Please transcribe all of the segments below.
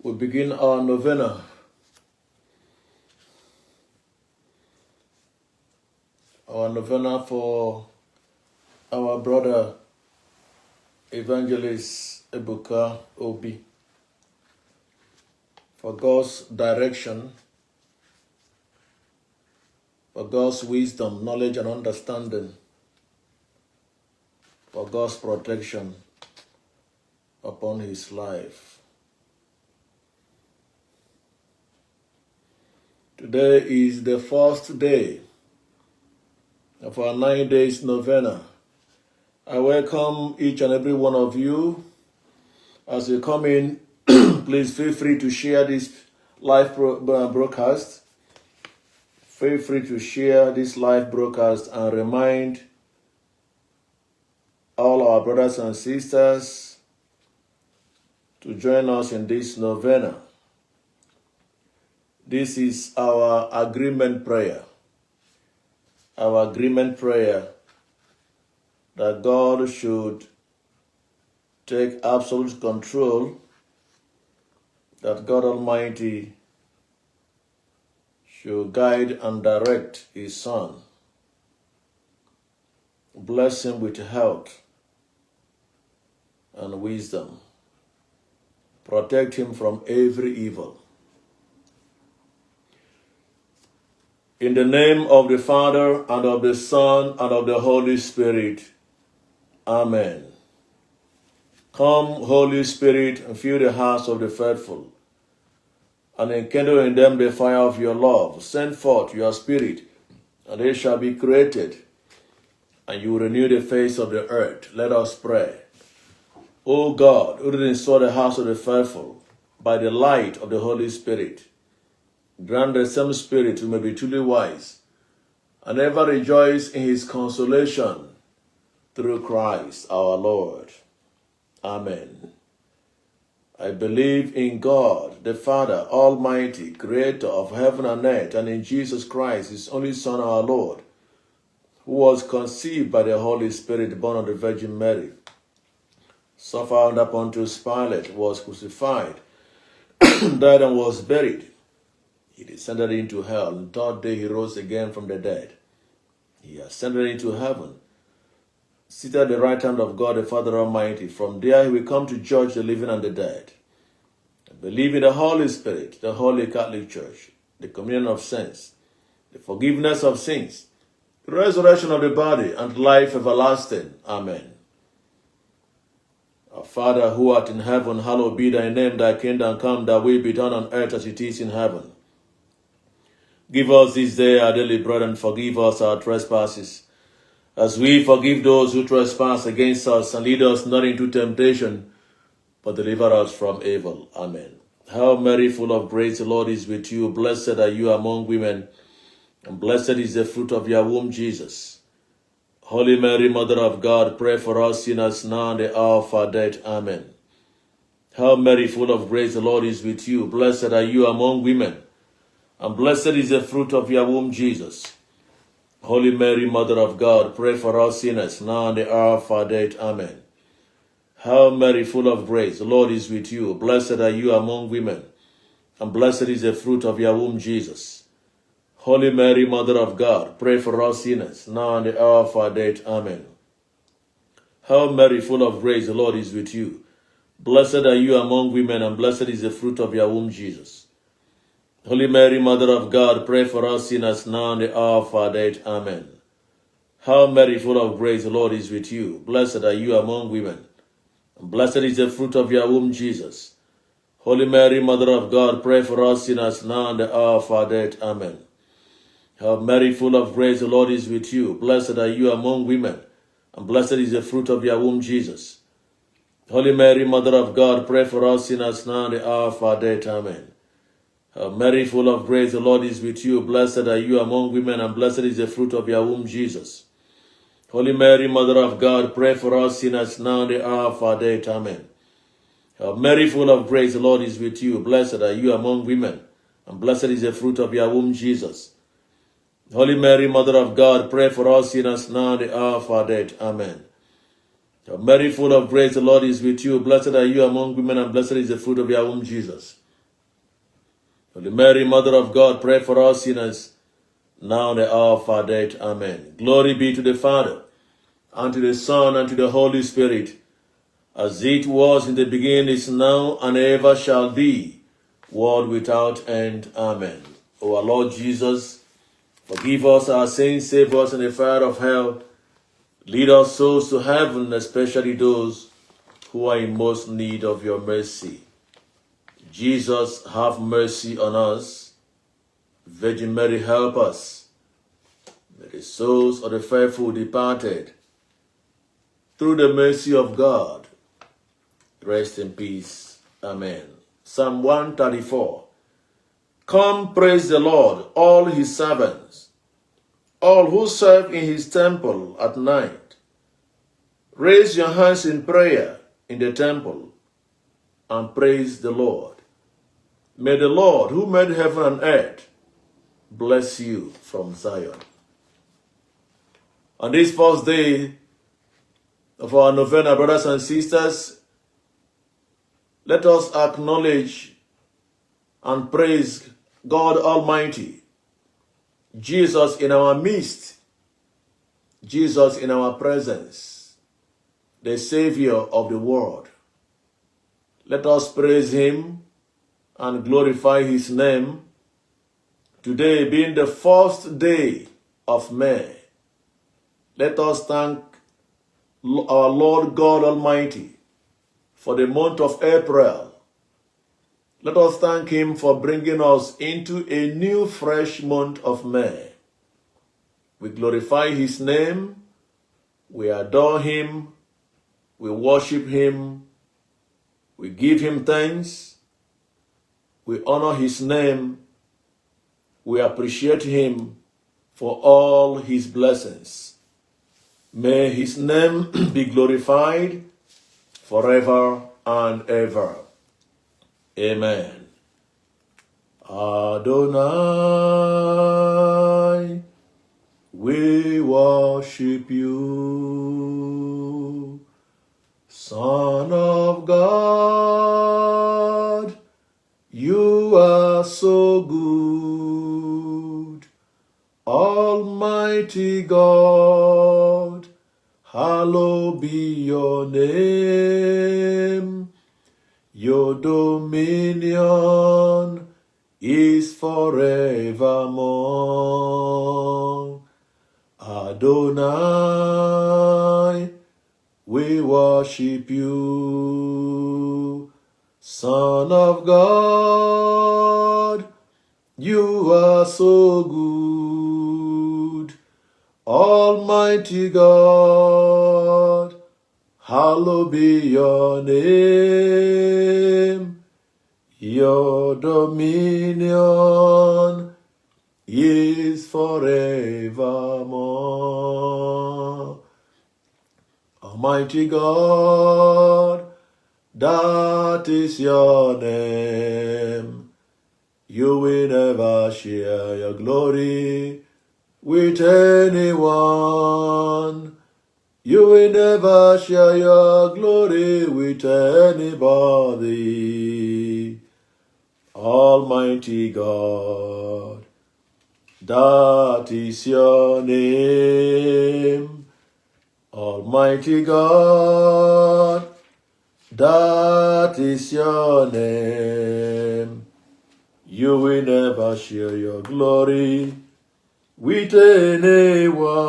we begin our novena. Our novena for our brother Evangelist Ebuka Obi, for God's direction, for God's wisdom, knowledge, and understanding, for God's protection upon his life. Today is the first day of our 9 days novena. I welcome each and every one of you. As you come in, please feel free to share this live broadcast. Feel free to share this live broadcast and remind all our brothers and sisters to join us in this novena. This is our agreement prayer. Our agreement prayer that God should take absolute control, that God Almighty should guide and direct his Son. Bless him with health and wisdom. Protect him from every evil. In the name of the Father, and of the Son, and of the Holy Spirit. Amen. Come, Holy Spirit, and fill the hearts of the faithful, and enkindle in them the fire of your love. Send forth your Spirit, and they shall be created, and you will renew the face of the earth. Let us pray. O God, who did restore the hearts of the faithful by the light of the Holy Spirit, grant the same Spirit who may be truly wise, and ever rejoice in his consolation through Christ our Lord. Amen. I believe in God, the Father Almighty, creator of heaven and earth, and in Jesus Christ, his only Son, our Lord, who was conceived by the Holy Spirit, born of the Virgin Mary, suffered under Pontius Pilate, was crucified, died and was buried. He descended into hell, and the third day he rose again from the dead. He ascended into heaven, seated at the right hand of God the Father Almighty. From there he will come to judge the living and the dead. I believe in the Holy Spirit, the Holy Catholic Church, the communion of saints, the forgiveness of sins, the resurrection of the body, and life everlasting. Amen. Our Father, who art in heaven, hallowed be thy name. Thy kingdom come, thy will be done on earth as it is in heaven. Give us this day our daily bread, and forgive us our trespasses, as we forgive those who trespass against us. And lead us not into temptation, but deliver us from evil. Amen. Hail Mary, full of grace, the Lord is with you. Blessed are you among women, and blessed is the fruit of your womb, Jesus. Holy Mary, Mother of God, pray for us sinners now and the hour of our death. Amen. Hail Mary, full of grace, the Lord is with you. Blessed are you among women, and blessed is the fruit of your womb, Jesus. Holy Mary, Mother of God, pray for us sinners, now and the hour of our death. Amen. Hail Mary, full of grace, the Lord is with you. Blessed are you among women, and blessed is the fruit of your womb, Jesus. Holy Mary, Mother of God, pray for us sinners, now and the hour of our death. Amen. Hail Mary, full of grace, the Lord is with you. Blessed are you among women, and blessed is the fruit of your womb, Jesus. Holy Mary, Mother of God, pray for us sinners now and the hour of our death. Amen. Hail Mary, full of grace, the Lord is with you. Blessed are you among women, and blessed is the fruit of your womb, Jesus. Holy Mary, Mother of God, pray for us sinners now and the hour of our death. Amen. Hail Mary, full of grace, the Lord is with you. Blessed are you among women, and blessed is the fruit of your womb, Jesus. Holy Mary, Mother of God, pray for us sinners now and the hour of our death. Amen. Mary, full of grace, the Lord is with you. Blessed are you among women, and blessed is the fruit of your womb, Jesus. Holy Mary, Mother of God, pray for us sinners now and the hour of our death. Amen. Mary, full of grace, the Lord is with you. Blessed are you among women, and blessed is the fruit of your womb, Jesus. Holy Mary, Mother of God, pray for us sinners now and the hour of our death. Amen. Mary, full of grace, the Lord is with you. Blessed are you among women, and blessed is the fruit of your womb, Jesus. Holy Mary, Mother of God, pray for us sinners, now and at the hour of our death. Amen. Glory be to the Father, and to the Son, and to the Holy Spirit, as it was in the beginning, is now, and ever shall be, world without end. Amen. O our Lord Jesus, forgive us our sins, save us in the fire of hell, lead our souls to heaven, especially those who are in most need of your mercy. Jesus, have mercy on us. Virgin Mary, help us. May the souls of the faithful departed, through the mercy of God, rest in peace. Amen. Psalm 134. Come, praise the Lord, all his servants, all who serve in his temple at night. Raise your hands in prayer in the temple and praise the Lord. May the Lord, who made heaven and earth, bless you from Zion. On this first day of our Novena, brothers and sisters, let us acknowledge and praise God Almighty, Jesus in our midst, Jesus in our presence, the Savior of the world. Let us praise him and glorify his name. Today being the first day of May, let us thank our Lord God Almighty for the month of April. Let us thank him for bringing us into a new fresh month of May. We glorify his name, we adore him, we worship him, we give him thanks, we honor his name, we appreciate him for all his blessings. May his name be glorified forever and ever. Amen. Adonai, we worship you. Son of God, you are so good. Almighty God, hallowed be your name. Your dominion is forevermore. Adonai, we worship you. Son of God, you are so good. Almighty God, hallowed be your name. Your dominion is forevermore. Almighty God, that is your name. You will never share your glory with anyone. You will never share your glory with anybody. Almighty God, that is your name. Almighty God, that is your name. You will never share your glory with anyone.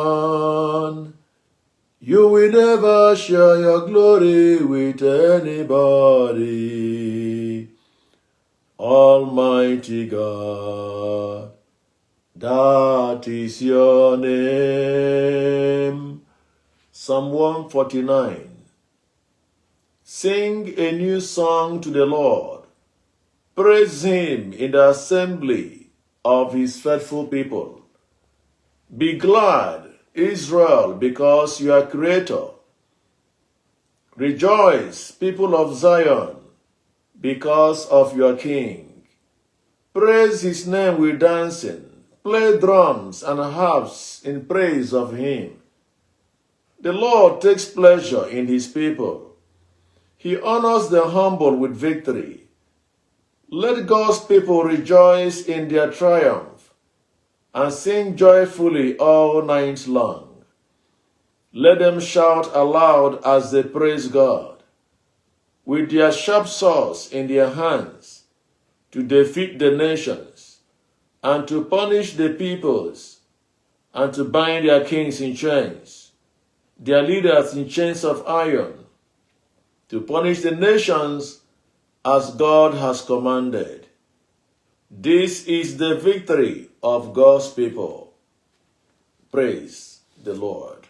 You will never share your glory with anybody. Almighty God, that is your name. Psalm 149. Sing a new song to the Lord. Praise him in the assembly of his faithful people. Be glad, Israel, because you are Creator. Rejoice, people of Zion, because of your King. Praise his name with dancing. Play drums and harps in praise of him. The Lord takes pleasure in his people. He honors the humble with victory. Let God's people rejoice in their triumph and sing joyfully all night long. Let them shout aloud as they praise God, with their sharp swords in their hands, to defeat the nations, and to punish the peoples, and to bind their kings in chains, their leaders in chains of iron, to punish the nations as God has commanded. This is the victory of God's people. Praise the Lord.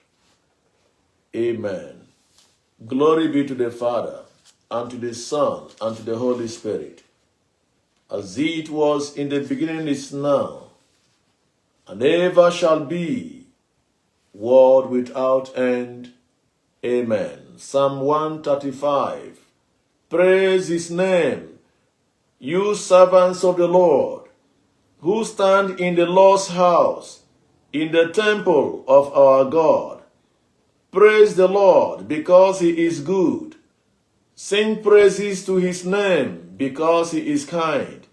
Amen. Glory be to the Father, and to the Son, and to the Holy Spirit, as it was in the beginning, is now, and ever shall be, world without end. Amen. Psalm 135. Praise his name, you servants of the Lord, who stand in the Lord's house, in the temple of our God. Praise the Lord, because he is good. Sing praises to his name, because he is kind.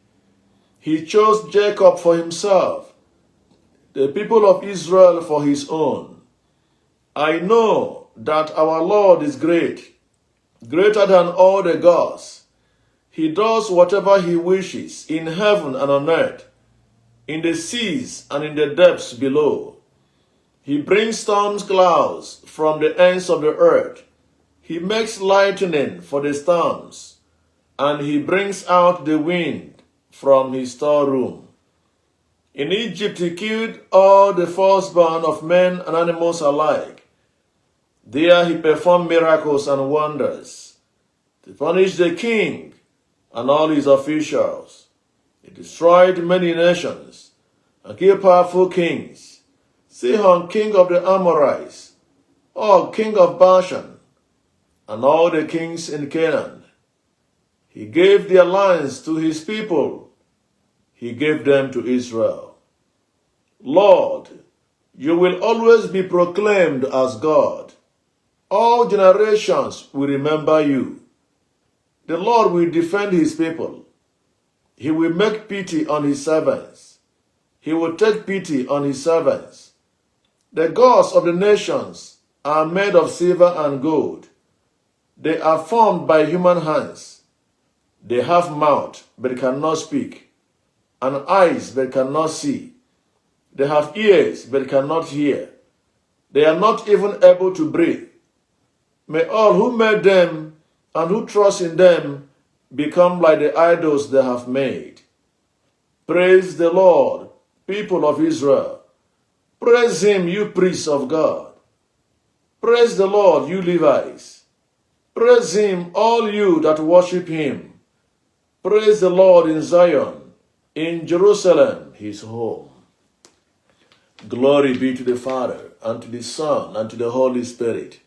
He chose Jacob for himself, the people of Israel for his own. I know that our Lord is great, greater than all the gods. He does whatever he wishes in heaven and on earth, in the seas and in the depths below. He brings storm clouds from the ends of the earth. He makes lightning for the storms, and he brings out the wind from his storeroom. In Egypt he killed all the firstborn of men and animals alike. There he performed miracles and wonders to punish the king and all his officials. He destroyed many nations and killed powerful kings. Sihon, king of the Amorites, Og, king of Bashan, and all the kings in Canaan. He gave their lands to his people. He gave them to Israel. Lord, you will always be proclaimed as God. All generations will remember you. The Lord will defend his people. He will make pity on his servants. He will take pity on his servants. The gods of the nations are made of silver and gold. They are formed by human hands. They have mouth, but cannot speak, and eyes, but cannot see. They have ears, but cannot hear. They are not even able to breathe. May all who made them and who trust in them become like the idols they have made. Praise the Lord, people of Israel. Praise him, you priests of God. Praise the Lord, you Levites. Praise him, all you that worship him. Praise the Lord in Zion, in Jerusalem, his home. Glory be to the Father, and to the Son, and to the Holy Spirit,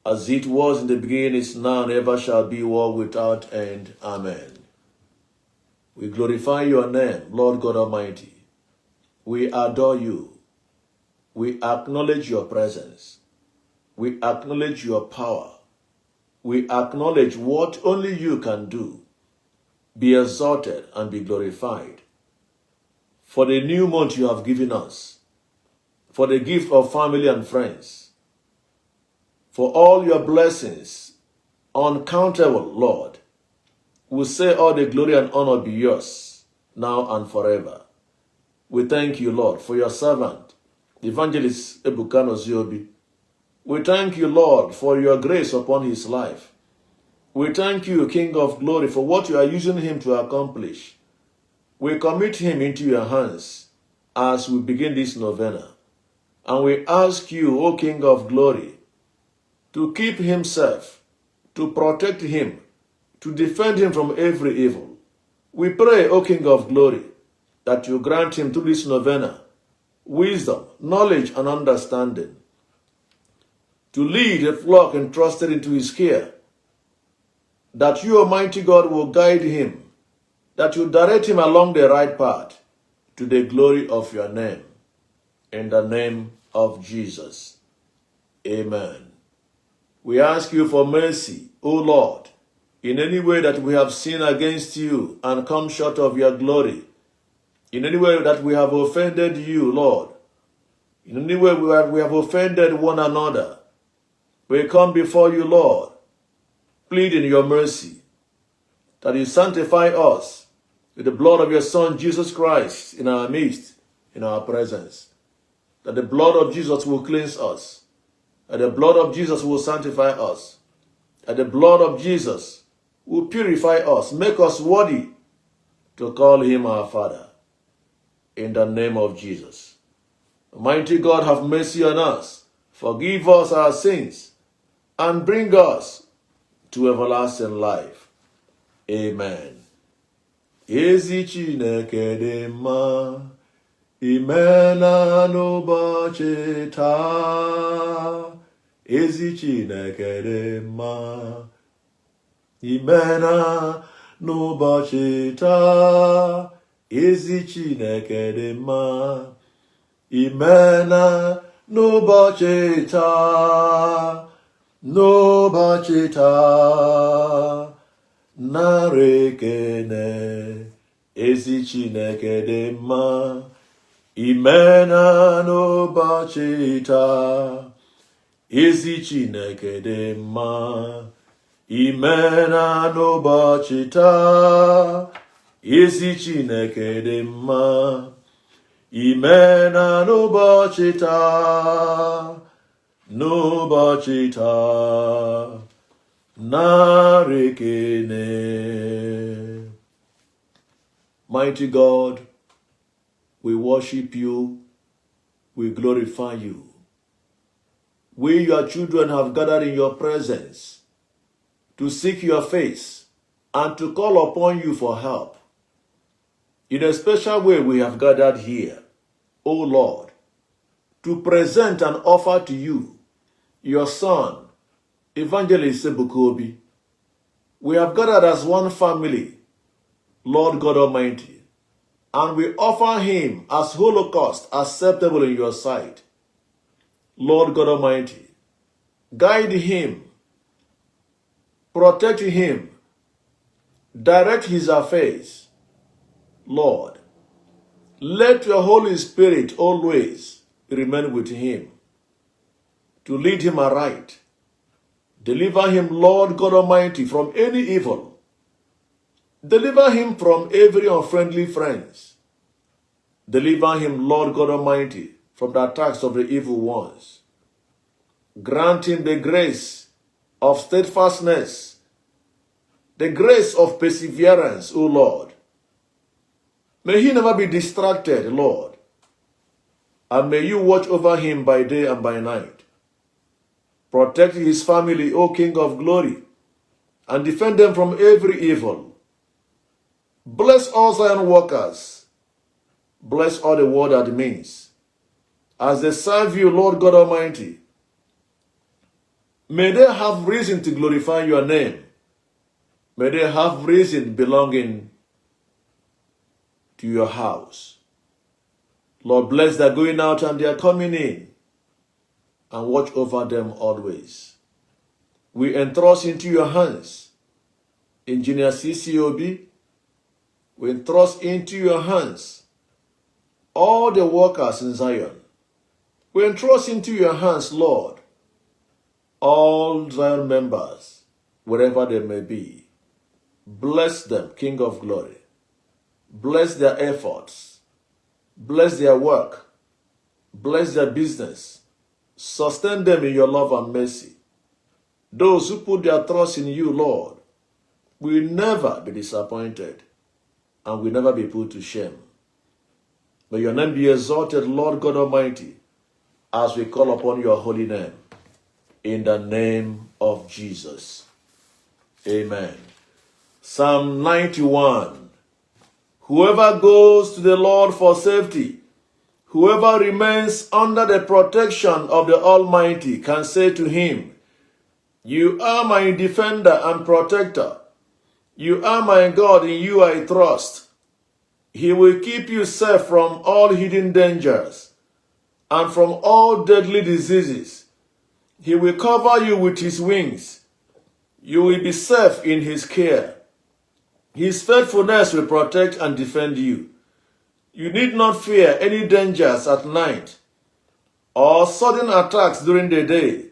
as it was in the beginning, is now, and ever shall be, world without end. Amen. We glorify your name, Lord God Almighty. We adore you. We acknowledge your presence. We acknowledge your power. We acknowledge what only you can do. Be exalted and be glorified. For the new month you have given us, for the gift of family and friends, for all your blessings, uncountable, Lord. We say all the glory and honor be yours, now and forever. We thank you, Lord, for your servant, Evangelist Ebuka Obi. We thank you, Lord, for your grace upon his life. We thank you, King of glory, for what you are using him to accomplish. We commit him into your hands as we begin this novena. And we ask you, O King of glory, to keep himself, to protect him, to defend him from every evil. We pray, O King of glory, that you grant him through this novena wisdom, knowledge, and understanding, to lead a flock entrusted into his care, that you, Almighty God, will guide him, that you direct him along the right path, to the glory of your name. In the name of Jesus. Amen. We ask you for mercy, O Lord, in any way that we have sinned against you and come short of your glory, in any way that we have offended you, Lord, in any way we have offended one another, we come before you, Lord, pleading your mercy, that you sanctify us with the blood of your Son, Jesus Christ, in our midst, in our presence. That the blood of Jesus will cleanse us. That the blood of Jesus will sanctify us. That the blood of Jesus will purify us, make us worthy to call him our Father. In the name of Jesus. Almighty God, have mercy on us. Forgive us our sins and bring us to everlasting life. Amen. Ezi Chineke dị mma, imela n'ụbọchị taa. Ezi Chineke dị mma, imela n'ụbọchị taa. Ezi Chineke dị mma, imela n'ụbọchị taa. N'ụbọchị taa. Nara ekele, ezi Chineke dị mma, imela n'ụbọchị taa. Ezi Chineke dị mma, imela n'ụbọchị taa. Ezi Chineke dị mma, imela n'ụbọchị taa. N'ụbọchị taa. Narekene. Mighty God, we worship you, we glorify you. We, your children, have gathered in your presence to seek your face and to call upon you for help. In a special way, we have gathered here, O Lord, to present and offer to you your Son, Evangelist Ebuka Obi. We have gathered as one family, Lord God Almighty, and we offer him as holocaust acceptable in your sight. Lord God Almighty, guide him, protect him, direct his affairs. Lord, let your Holy Spirit always remain with him, to lead him aright. Deliver him, Lord God Almighty, from any evil. Deliver him from every unfriendly friends. Deliver him, Lord God Almighty, from the attacks of the evil ones. Grant him the grace of steadfastness, the grace of perseverance, O Lord. May he never be distracted, Lord, and may you watch over him by day and by night. Protect his family, O King of glory, and defend them from every evil. Bless all Zion workers. Bless all the world admins. As they serve you, Lord God Almighty, may they have reason to glorify your name. May they have reason belonging to your house. Lord, bless their going out and their coming in, and watch over them always. We entrust into your hands Engineer CCOB. We entrust into your hands all the workers in Zion. We entrust into your hands, Lord, all Zion members, wherever they may be. Bless them, King of glory. Bless their efforts. Bless their work. Bless their business. Sustain them in your love and mercy. Those who put their trust in you, Lord, will never be disappointed and will never be put to shame. May your name be exalted, Lord God Almighty, as we call upon your holy name. In the name of Jesus. Amen. Psalm 91. Whoever goes to the Lord for safety, whoever remains under the protection of the Almighty can say to him, you are my defender and protector. You are my God, in you I trust. He will keep you safe from all hidden dangers and from all deadly diseases. He will cover you with his wings. You will be safe in his care. His faithfulness will protect and defend you. You need not fear any dangers at night, or sudden attacks during the day,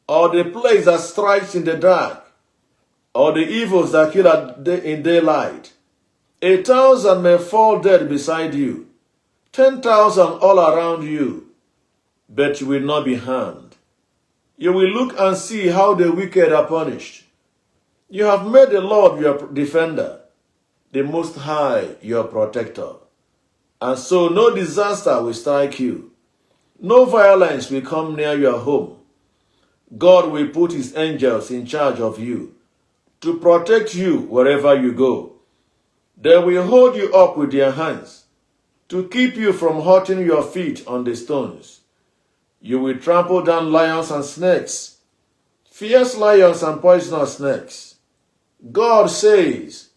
or the plague that strikes in the dark, or the evils that kill in daylight. 1,000 may fall dead beside you, 10,000 all around you, but you will not be harmed. You will look and see how the wicked are punished. You have made the Lord your defender, the Most High your protector. And so no disaster will strike you. No violence will come near your home. God will put his angels in charge of you to protect you wherever you go. They will hold you up with their hands to keep you from hurting your feet on the stones. You will trample down lions and snakes, fierce lions and poisonous snakes. God says,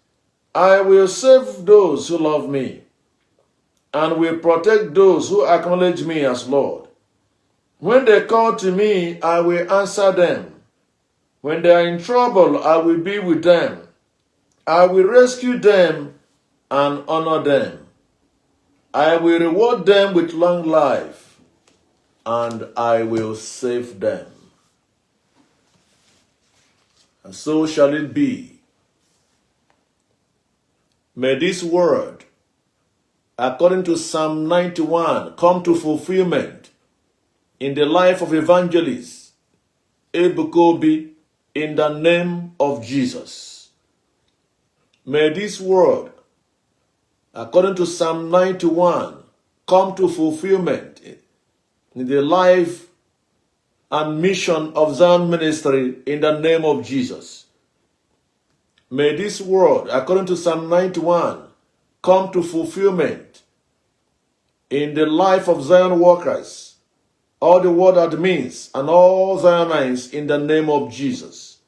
I will save those who love me and will protect those who acknowledge me as Lord. When they call to me, I will answer them. When they are in trouble, I will be with them. I will rescue them and honor them. I will reward them with long life, and I will save them. And so shall it be. May this word, according to Psalm 91, come to fulfillment in the life of Evangelist Ebuka Obi in the name of Jesus. May this word, according to Psalm 91, come to fulfillment in the life and mission of Zion Ministry in the name of Jesus. May this word, according to Psalm 91, come to fulfillment in the life of Zion workers, all the word admins, and all Zionites in the name of Jesus.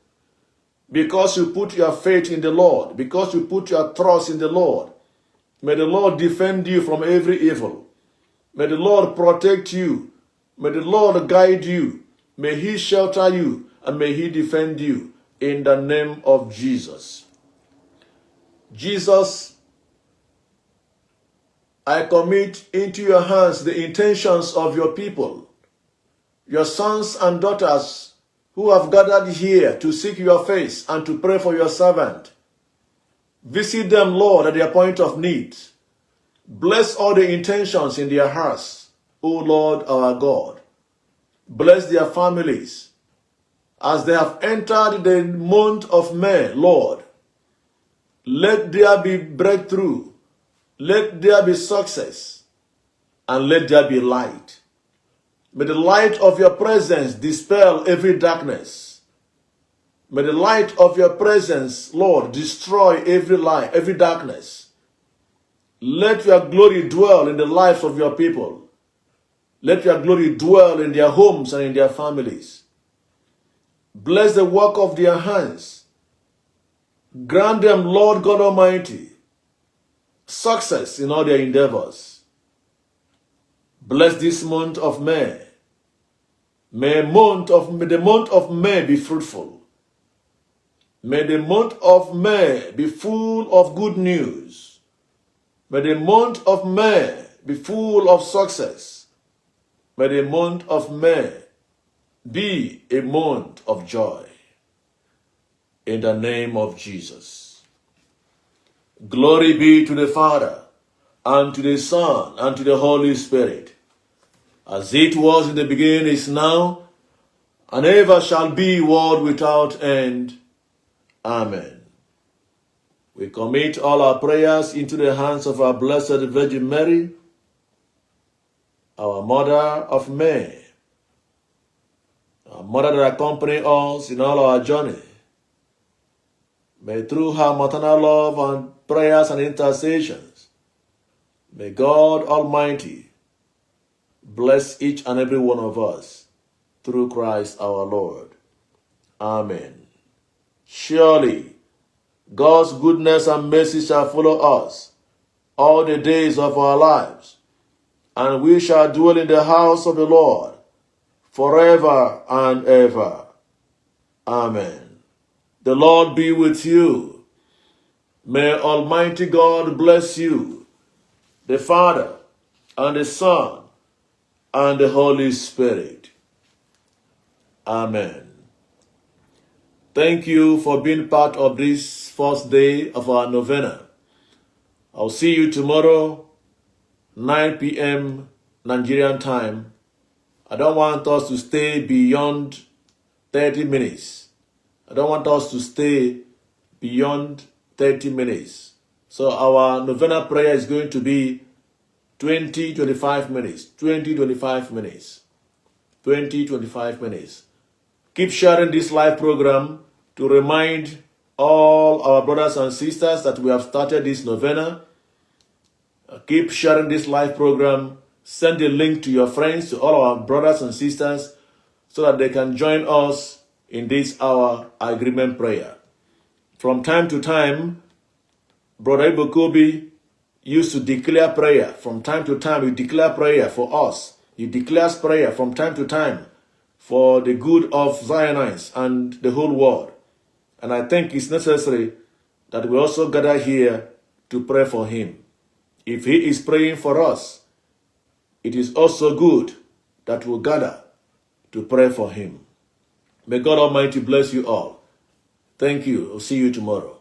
Because you put your faith in the Lord, because you put your trust in the Lord, may the Lord defend you from every evil. May the Lord protect you. May the Lord guide you. May he shelter you, and may he defend you in the name of Jesus. Jesus, I commit into your hands the intentions of your people, your sons and daughters who have gathered here to seek your face and to pray for your servant. Visit them, Lord, at their point of need. Bless all the intentions in their hearts, O Lord our God. Bless their families as they have entered the month of May, Lord. Let there be breakthrough. Let there be success. And let there be light. May the light of your presence dispel every darkness. May the light of your presence, Lord, destroy every lie, every darkness. Let your glory dwell in the lives of your people. Let your glory dwell in their homes and in their families. Bless the work of their hands. Grant them, Lord God Almighty, success in all their endeavors. Bless this month of May. May the month of May be fruitful. May the month of May be full of good news. May the month of May be full of success. May the month of May be a month of joy. In the name of Jesus. Glory be to the Father, and to the Son, and to the Holy Spirit, as it was in the beginning, is now, and ever shall be, world without end. Amen. We commit all our prayers into the hands of our Blessed Virgin Mary, our Mother of May, our Mother that accompanies us in all our journey. May through her maternal love and prayers and intercessions, may God Almighty bless each and every one of us through Christ our Lord. Amen. Surely, God's goodness and mercy shall follow us all the days of our lives, and we shall dwell in the house of the Lord forever and ever. Amen. The Lord be with you. May Almighty God bless you, the Father, and the Son, and the Holy Spirit. Amen. Thank you for being part of this first day of our novena. I'll see you tomorrow, 9 p.m. Nigerian time. I don't want us to stay beyond 30 minutes. I don't want us to stay beyond 30 minutes. So our novena prayer is going to be 20-25 minutes. 20-25 minutes. 20-25 minutes. Keep sharing this live program to remind all our brothers and sisters that we have started this novena. Keep sharing this live program. Send the link to your friends, to all our brothers and sisters, so that they can join us in this our agreement prayer. From time to time, Brother Ebuka Obi used to declare prayer. From time to time, he declares prayer for us. He declares prayer from time to time for the good of Zionites and the whole world. And I think it's necessary that we also gather here to pray for him. If he is praying for us, it is also good that we gather to pray for him. May God Almighty bless you all. Thank you. I'll see you tomorrow.